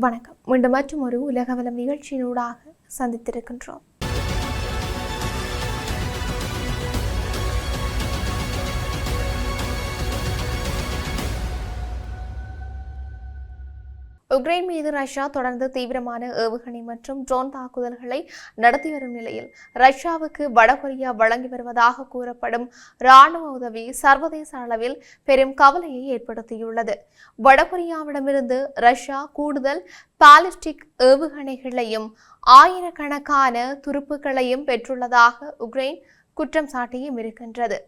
வணக்கம். மீண்டும் மற்றும் ஒரு உலகவலம் நிகழ்ச்சியினூடாக சந்தித்திருக்கின்றோம். உக்ரைன் மீது ரஷ்யா தொடர்ந்து தீவிரமான ஏவுகணை மற்றும் ட்ரோன் தாக்குதல்களை நடத்தி வரும் நிலையில் ரஷ்யாவுக்கு வடகொரியா வழங்கி வருவதாக கூறப்படும் இராணுவ உதவி சர்வதேச அளவில் பெரும் கவலையை ஏற்படுத்தியுள்ளது. வடகொரியாவிடமிருந்து ரஷ்யா கூடுதல் பாலிஸ்டிக் ஏவுகணைகளையும் ஆயிரக்கணக்கான துருப்புகளையும் பெற்றுள்ளதாக உக்ரைன் குற்றம் சாட்டியும் இருக்கின்றது.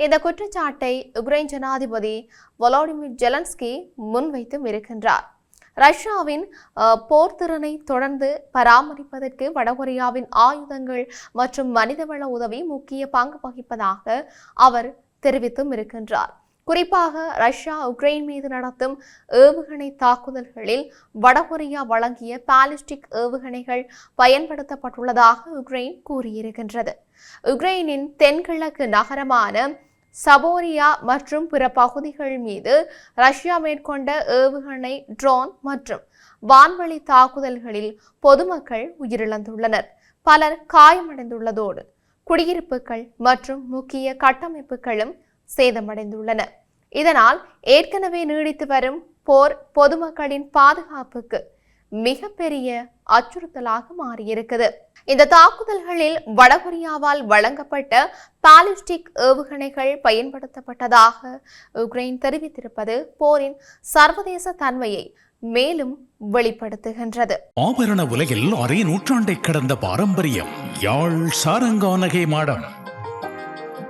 இந்த குற்றச்சாட்டை உக்ரைன் ஜனாதிபதி வொலோடிமிர் ஜெலன்ஸ்கி முன்வைத்தும் இருக்கின்றார். ரஷ்யாவின் போர்த்திறனை தொடர்ந்து பராமரிப்பதற்கு வடகொரியாவின் ஆயுதங்கள் மற்றும் மனிதவள உதவி முக்கிய பங்கு வகிப்பதாக அவர் தெரிவித்தும் இருக்கின்றார். குறிப்பாக ரஷ்யா உக்ரைன் மீது நடத்தும் ஏவுகணை தாக்குதல்களில் வடகொரியா வழங்கிய பாலிஸ்டிக் ஏவுகணைகள் பயன்படுத்தப்பட்டுள்ளதாக உக்ரைன் கூறியிருக்கின்றது. உக்ரைனின் தென்கிழக்கு நகரமான சபோரியா மற்றும் பிற பகுதிகள் மீது ரஷ்யா மேற்கொண்ட ஏவுகணை, ட்ரோன் மற்றும் வான்வழி தாக்குதல்களில் பொதுமக்கள் உயிரிழந்துள்ளனர். பலர் காயமடைந்துள்ளதோடு குடியிருப்புகள் மற்றும் முக்கிய கட்டமைப்புகளும் சேதமடைந்துள்ளன. இதனால் ஏற்கனவே நீடித்து வரும் போர் பொதுமக்களின் பாதுகாப்புக்கு மிகப்பெரிய அச்சுறுத்தலாக மாறியிருக்குது. இந்த தாக்குதல்களில் வடகொரியாவால் வழங்கப்பட்ட பாலிஸ்டிக் ஏவுகணைகள் பயன்படுத்தப்பட்டதாக உக்ரைன் தெரிவித்திருப்பது போரின் சர்வதேச தன்மையை மேலும் வெளிப்படுத்துகின்றது. ஆபரண உலகில் அரை நூற்றாண்டை கடந்த பாரம்பரியம் யாழ் சாரங்கா நகை மாடம்.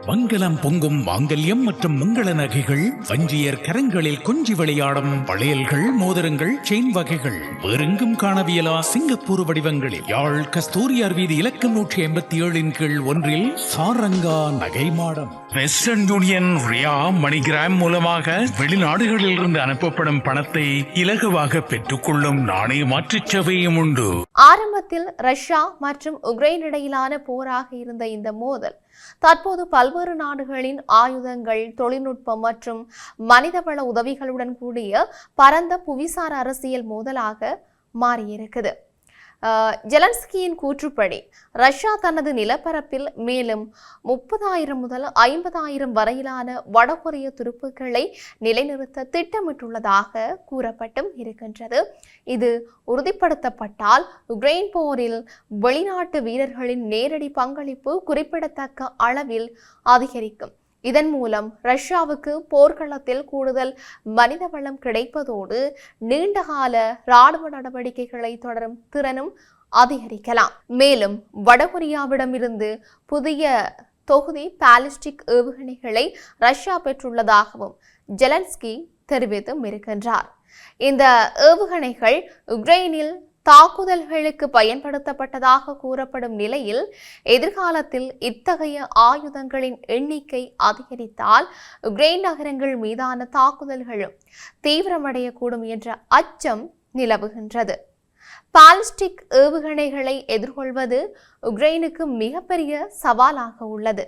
மங்களம் பொங்கும் மாங்கல்யம் மற்றும் மங்கள நகைகள், வஞ்சியர் கரங்களில் கொஞ்சி விளையாடும் வளையல்கள், மோதிரங்கள், செயின் வகைகள் வேறெங்கும் காணவியலா சிங்கப்பூர் வடிவங்களில் யாழ் கஸ்தூரியார் வீதி இலக்கம் 187 கீழ் 1 சாரங்கா நகை மாடம். வெஸ்டர்ன் யூனியன், ரியா, மணிகிராம் மூலமாக வெளிநாடுகளில் இருந்து அனுப்பப்படும் பணத்தை இலகுவாக பெற்றுக்கொள்ளும் நாணய மாற்றுச் சேவையும் உண்டு. ஆரம்பத்தில் ரஷ்யா மற்றும் உக்ரைன் இடையிலான போராக இருந்த இந்த மோதல் தற்போது பல்வேறு நாடுகளின் ஆயுதங்கள், தொழில்நுட்பம் மற்றும் மனிதவள உதவிகளுடன் கூடிய பரந்த புவிசார் அரசியல் மோதலாக மாறியிருக்குது. ஜெலன்ஸ்கியின் கூற்றுப்படி ரஷ்யா தனது நிலப்பரப்பில் மேலும் 30,000 முதல் 50,000 வரையிலான வடகொரிய துருப்புக்களை நிலைநிறுத்த திட்டமிட்டுள்ளதாக கூறப்பட்டும் இருக்கின்றது. இது உறுதிப்படுத்தப்பட்டால் உக்ரைன் போரில் வெளிநாட்டு வீரர்களின் நேரடி பங்களிப்பு குறிப்பிடத்தக்க அளவில் அதிகரிக்கும். இதன் மூலம் ரஷ்யாவுக்கு போர்க்களத்தில் கூடுதல் மனித வளம் கிடைப்பதோடு நீண்டகால இராணுவ நடவடிக்கைகளை தொடரும் திறனும் அதிகரிக்கலாம். மேலும் வடகொரியாவிடமிருந்து புதிய தொகுதி பாலிஸ்டிக் ஏவுகணைகளை ரஷ்யா பெற்றுள்ளதாகவும் ஜெலன்ஸ்கி தெரிவித்தும் இருக்கின்றார். இந்த ஏவுகணைகள் உக்ரைனில் தாக்குதல்களுக்கு பயன்படுத்தப்பட்டதாக கூறப்படும் நிலையில் எதிர்காலத்தில் இத்தகைய ஆயுதங்களின் எண்ணிக்கை அதிகரித்தால் உக்ரைன் நகரங்கள் மீதான தாக்குதல்களும் தீவிரமடையக்கூடும் என்ற அச்சம் நிலவுகின்றது. பாலிஸ்டிக் ஏவுகணைகளை எதிர்கொள்வது உக்ரைனுக்கு மிகப்பெரிய சவாலாக உள்ளது.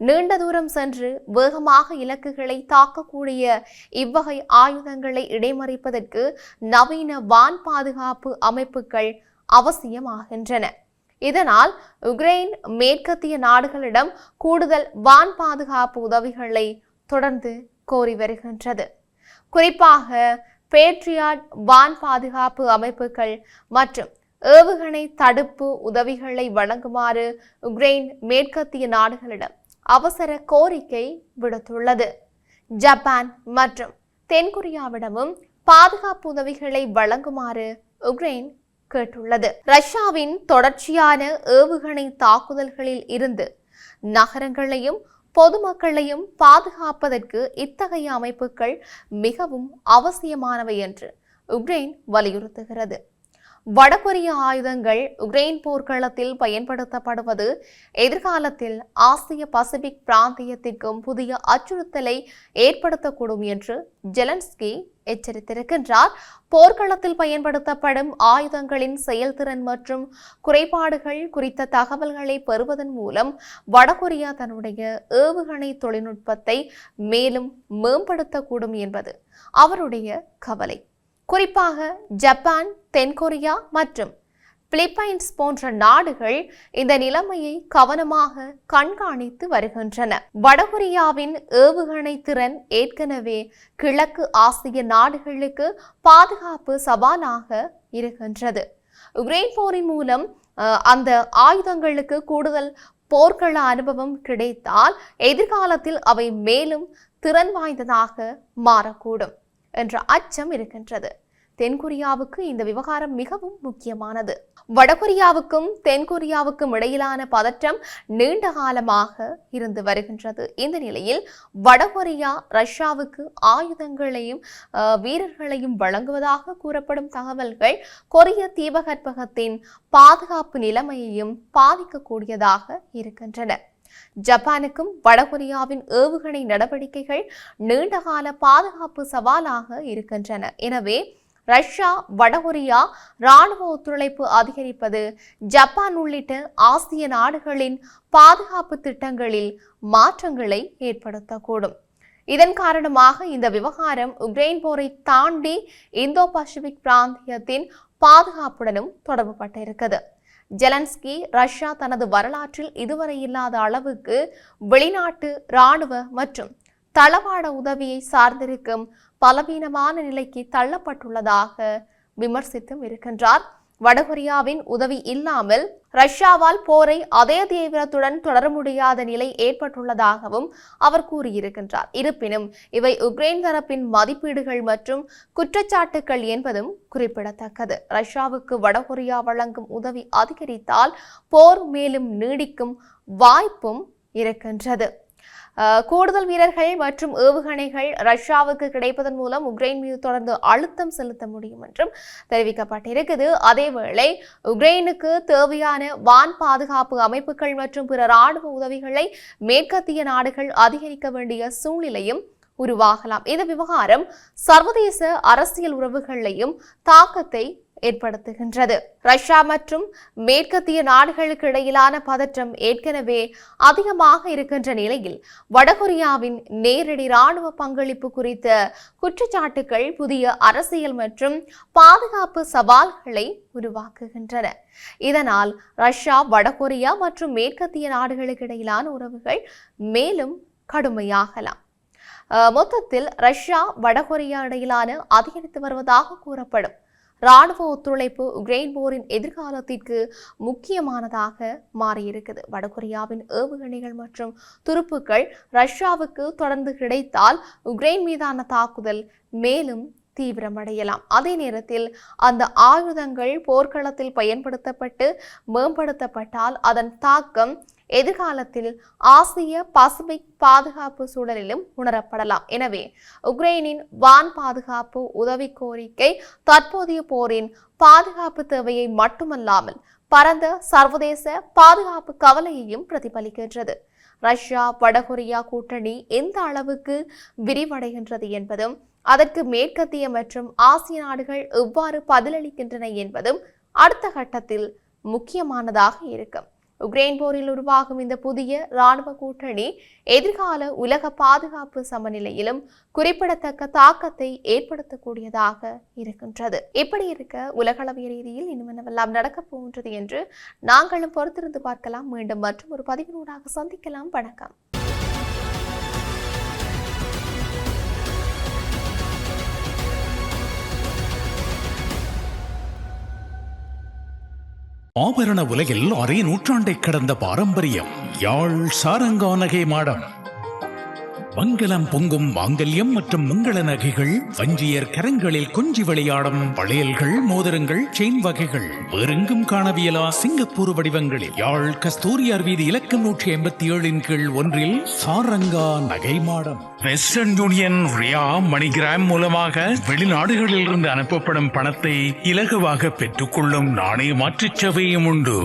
நீண்ட தூரம் சென்று வேகமாக இலக்குகளை தாக்கக்கூடிய இவ்வகை ஆயுதங்களை இடைமறிப்பதற்கு நவீன வான் பாதுகாப்பு அமைப்புகள் அவசியமாகின்றன. இதனால் உக்ரைன் மேற்கத்திய நாடுகளிடம் கூடுதல் வான் பாதுகாப்பு உதவிகளை தொடர்ந்து கோரி வருகின்றது. குறிப்பாக பேட்ரியாட் வான் பாதுகாப்பு அமைப்புகள் மற்றும் ஏவுகணை தடுப்பு உதவிகளை வழங்குமாறு உக்ரைன் மேற்கத்திய நாடுகளிடம் அவசர கோரிக்கை விடுத்துள்ளது. ஜப்பான் மற்றும் தென்கொரியாவிடமும் பாதுகாப்பு உதவிகளை வழங்குமாறு உக்ரைன் கேட்டுள்ளது. ரஷ்யாவின் தொடர்ச்சியான ஏவுகணை தாக்குதல்களில் இருந்து நகரங்களையும் பொதுமக்களையும் பாதுகாப்பதற்கு இத்தகைய அமைப்புகள் மிகவும் அவசியமானவை என்று உக்ரைன் வலியுறுத்துகிறது. வடகொரிய ஆயுதங்கள் உக்ரைன் போர்க்களத்தில் பயன்படுத்தப்படுவது எதிர்காலத்தில் ஆசிய பசிபிக் பிராந்தியத்திற்கும் புதிய அச்சுறுத்தலை ஏற்படுத்தக்கூடும் என்று ஜெலன்ஸ்கி எச்சரித்திருக்கின்றார். போர்க்களத்தில் பயன்படுத்தப்படும் ஆயுதங்களின் செயல்திறன் மற்றும் குறைபாடுகள் குறித்த தகவல்களை பெறுவதன் மூலம் வடகொரியா தன்னுடைய ஏவுகணை தொழில்நுட்பத்தை மேலும் மேம்படுத்தக்கூடும் என்பது அவருடைய கவலை. குறிப்பாக ஜப்பான், தென்கொரியா மற்றும் பிலிப்பைன்ஸ் போன்ற நாடுகள் இந்த நிலைமையை கவனமாக கண்காணித்து வருகின்றன. வடகொரியாவின் ஏவுகணை திறன் ஏற்கனவே கிழக்கு ஆசிய நாடுகளுக்கு பாதுகாப்பு சவாலாக இருக்கின்றது. உக்ரைன் போரின் மூலம் அந்த ஆயுதங்களுக்கு கூடுதல் போர்க்கள அனுபவம் கிடைத்தால் எதிர்காலத்தில் அவை மேலும் திறன் வாய்ந்ததாக மாறக்கூடும் என்ற அச்சம் இருக்கின்றது. தென்கொரியாவுக்கு இந்த விவகாரம் மிகவும் முக்கியமானது. வடகொரியாவுக்கும் தென்கொரியாவுக்கும் இடையிலான பதற்றம் நீண்ட காலமாக இருந்து வருகின்றது. இந்த நிலையில் வடகொரியா ரஷ்யாவுக்கு ஆயுதங்களையும் வீரர்களையும் வழங்குவதாக கூறப்படும் தகவல்கள் கொரிய தீபகற்பகத்தின் பாதுகாப்பு நிலைமையையும் பாதிக்கக்கூடியதாக இருக்கின்றன. ஜப்பானுக்கும் வடகொரியாவின் ஏவுகணை நடவடிக்கைகள் நீண்டகால பாதுகாப்பு சவாலாக இருக்கின்றன. எனவே ரஷ்யா வடகொரியா இராணுவ ஒத்துழைப்பு அதிகரிப்பது ஜப்பான் உள்ளிட்ட ஆசிய நாடுகளின் பாதுகாப்பு திட்டங்களில் மாற்றங்களை ஏற்படுத்தக்கூடும். இதன் காரணமாக இந்த விவகாரம் உக்ரைன் போரை தாண்டி இந்தோ பசிபிக் பிராந்தியத்தின் பாதுகாப்புடனும் தொடர்புபட்டிருக்கிறது. ஜெலன்ஸ்கி ரஷ்யா தனது வரலாற்றில் இதுவரை இல்லாத அளவுக்கு வெளிநாட்டு இராணுவ மற்றும் தளவாட உதவியை சார்ந்திருக்கும் பலவீனமான நிலைக்கு தள்ளப்பட்டுள்ளதாக விமர்சித்தும் இருக்கின்றார். வடகொரியாவின் உதவி இல்லாமல் ரஷ்யாவால் போரை அதே தீவிரத்துடன் தொடர முடியாத நிலை ஏற்பட்டுள்ளதாகவும் அவர் கூறியிருக்கின்றார். இருப்பினும் இவை உக்ரைன் தரப்பின் மதிப்பீடுகள் மற்றும் குற்றச்சாட்டுகள் என்பதும் குறிப்பிடத்தக்கது. ரஷ்யாவுக்கு வடகொரியா வழங்கும் உதவி அதிகரித்தால் போர் மேலும் நீடிக்கும் வாய்ப்பும் இருக்கின்றது. கூடுதல் வீரர்கள் மற்றும் ஏவுகணைகள் ரஷ்யாவுக்கு கிடைப்பதன் மூலம் உக்ரைன் மீது தொடர்ந்து அழுத்தம் செலுத்த முடியும் என்றும் தெரிவிக்கப்பட்டிருக்குது. அதேவேளை உக்ரைனுக்கு தேவையான வான் பாதுகாப்பு அமைப்புகள் மற்றும் பிற இராணுவ உதவிகளை மேற்கத்திய நாடுகள் அதிகரிக்க வேண்டிய சூழ்நிலையும் உருவாகலாம். இந்த விவகாரம் சர்வதேச அரசியல் உறவுகளையும் தாக்கத்தை ஏற்படுத்துகின்றது. ரஷ்யா மற்றும் மேற்கத்திய நாடுகளுக்கு இடையிலான பதற்றம் ஏற்கனவே அதிகமாக இருக்கின்ற நிலையில் வடகொரியாவின் நேரடி இராணுவ பங்களிப்பு குறித்த குற்றச்சாட்டுகள் புதிய அரசியல் மற்றும் பாதுகாப்பு சவால்களை உருவாக்குகின்றன. இதனால் ரஷ்யா, வடகொரியா மற்றும் மேற்கத்திய நாடுகளுக்கு இடையிலான உறவுகள் மேலும் கடுமையாகலாம். மொத்தத்தில் ரஷ்யா வடகொரியா இடையிலான அதிகரித்து வருவதாக கூறப்படும் இராணுவ ஒத்துழைப்பு உக்ரைன் போரின் எதிர்காலத்திற்கு முக்கியமானதாக மாறியிருக்குது. வடகொரியாவின் ஏவுகணைகள் மற்றும் துருப்புக்கள் ரஷ்யாவுக்கு தொடர்ந்து கிடைத்தால் உக்ரைன் மீதான தாக்குதல் மேலும் தீவிரமடையலாம். அதே நேரத்தில் அந்த ஆயுதங்கள் போர்க்களத்தில் பயன்படுத்தப்பட்டு மேம்படுத்தப்பட்டால் அதன் தாக்கம் எதிர்காலத்தில் ஆசிய பசிபிக் பாதுகாப்பு சூழலிலும் உணரப்படலாம். எனவே உக்ரைனின் வான் பாதுகாப்பு உதவி கோரிக்கை தற்போதைய போரின் பாதுகாப்பு தேவையை மட்டுமல்லாமல் பரந்த சர்வதேச பாதுகாப்பு கவலையையும் பிரதிபலிக்கின்றது. ரஷ்யா வடகொரியா கூட்டணி எந்த அளவுக்கு விரிவடைகின்றது என்பதும் அதற்கு மேற்கத்திய மற்றும் ஆசிய நாடுகள் எவ்வாறு பதிலளிக்கின்றன என்பதும் அடுத்த கட்டத்தில் முக்கியமானதாக இருக்கும். உக்ரைன் போரில் உருவாகும் இந்த புதிய இராணுவ கூட்டணி எதிர்கால உலக பாதுகாப்பு சமநிலையிலும் குறிப்பிடத்தக்க தாக்கத்தை ஏற்படுத்தக்கூடியதாக இருக்கின்றது. இப்படி இருக்க உலகளவிய ரீதியில் இன்னும் என்னவெல்லாம் நடக்கப் போகின்றது என்று நாங்களும் பொறுத்திருந்து பார்க்கலாம். மீண்டும் மற்றும் ஒரு பதிவினூடாக சந்திக்கலாம். வணக்கம். ஆபரண உலகில் அரை நூற்றாண்டை கடந்த பாரம்பரியம். யாழ் சாரங்கானகை மாடம். மங்களம் பொங்கும் மாங்கல்யம் மற்றும் மங்கள நகைகள், வஞ்சியர் கரங்களில் கொஞ்சி விளையாடும் வளையல்கள், மோதிரங்கள், செயின் வகைகள் வேறெங்கும் காணவியலா சிங்கப்பூர் வடிவங்களில் யாழ் கஸ்தூரியார் வீதி இலக்கம் 187 கீழ் 1 சாரங்கா நகை மாடம். வெஸ்டர்ன் யூனியன், ரியா, மணிகிராம் மூலமாக வெளிநாடுகளில் இருந்து அனுப்பப்படும் பணத்தை இலகுவாக பெற்றுக்கொள்ளும் நாணய மாற்றுச் சேவையும் உண்டு.